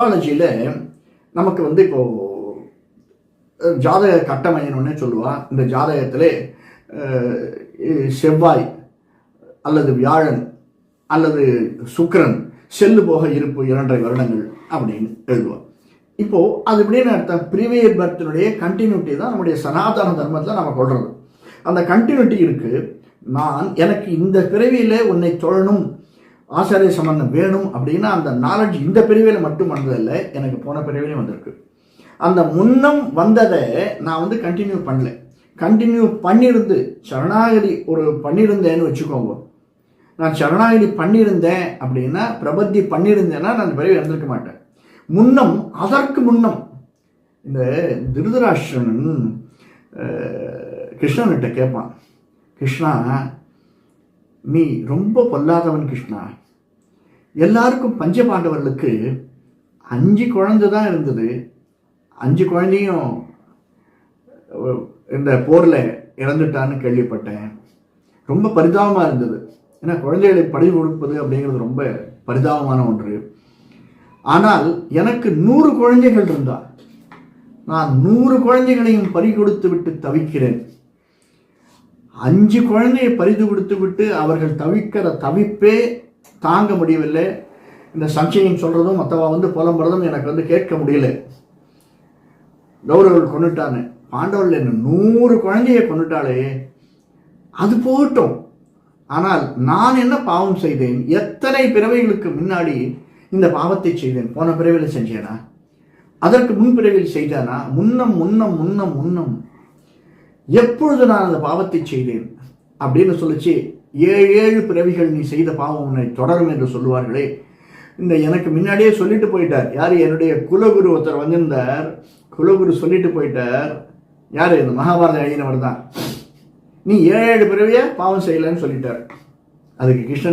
அஸ்ட்ராலஜியில் நமக்கு இப்போ ஜாதக கட்டமையணுன்னே சொல்லுவா. இந்த ஜாதகத்திலே செவ்வாய் அல்லது வியாழன் அல்லது சுக்கிரன் செல்லு போக இருப்பு 2.5 வருடங்கள் அப்படின்னு எழுதுவார். இப்போது அது எப்படின்னு அர்த்தம், ப்ரீவியஸ் பர்த்தினுடைய கண்டினியூட்டி தான் நம்முடைய சனாதன தர்மத்தில் நம்ம கொள்வது. அந்த கண்டினியூட்டி இருக்குது. எனக்கு இந்த பிறவியில் உன்னை தொழணும், ஆசாரிய சம்பந்தம் வேணும் அப்படின்னா அந்த நாலேஜ் இந்த பிரிவில் மட்டும் வந்ததில்லை, எனக்கு போன பிரிவிலையும் வந்திருக்கு. அந்த முன்னம் வந்ததை நான் கண்டினியூ பண்ணல. கண்டினியூ பண்ணியிருந்து சரணாகதி பண்ணியிருந்தேன்னு வச்சுக்கோங்க. நான் சரணாகதி பண்ணியிருந்தேன் அப்படின்னா, பிரபத்தி பண்ணியிருந்தேன்னா நான் அந்த பிறவி வந்திருக்க மாட்டேன். முன்னம், அதற்கு முன்னம் இந்த திருதராஷ்டிரன் கிருஷ்ணன்கிட்ட கேட்பான், கிருஷ்ணா நீ ரொம்ப பொல்லாதவன் கிருஷ்ணா, எல்லாருக்கும் பஞ்சபாண்டவர்களுக்கு 5 குழந்தை தான் இருந்தது, 5 குழந்தையும் இந்த போரில் இறந்துட்டான்னு கேள்விப்பட்டேன். ரொம்ப பரிதாபமாக இருந்தது. ஏன்னா குழந்தைகளை பழி கொடுப்பது அப்படிங்கிறது ரொம்ப பரிதாபமான ஒன்று. ஆனால் எனக்கு 100 குழந்தைகள் இருந்தால் நான் 100 குழந்தைகளையும் பறி கொடுத்து விட்டு தவிக்கிறேன். 5 குழந்தையை பறித்து கொடுத்து விட்டு அவர்கள் தவிக்கிற தவிப்பே தாங்க முடியவில்லை. இந்த சஞ்சயம் சொல்கிறதும் மற்றவா புலம்புறதும் எனக்கு கேட்க முடியல. கௌரவர்கள் கொண்டுட்டானே, பாண்டவர்கள் என்ன 100 குழந்தையை கொண்டுட்டாலே, அது போகட்டும். ஆனால் நான் என்ன பாவம் செய்தேன்? எத்தனை பிறவைகளுக்கு முன்னாடி இந்த பாவத்தை செய்தேன்? போன பிறவியில் செஞ்சேனா? அதற்கு முன் பிறவியில் செய்தானா? முன்னம் முன்னம் முன்னம் முன்னம் எப்பொழுது நான் அந்த பாவத்தை செய்தேன் அப்படின்னு சொல்லிச்சு. 7 பிறவிகள் நீ செய்த பாவம் உன்னை தொடரும் என்று சொல்லுவார்களே. இந்த எனக்கு முன்னாடியே சொல்லிட்டு போயிட்டார். யார்? என்னுடைய குலகுரு ஒருத்தர் வந்திருந்தார். குலகுரு சொல்லிட்டு போயிட்டார். யார்? இந்த மகாபாரத எழுதினவர் தான். நீ 7 பிறவியை பாவம் செய்யலைன்னு சொல்லிட்டார். அதுக்கு கிருஷ்ணன்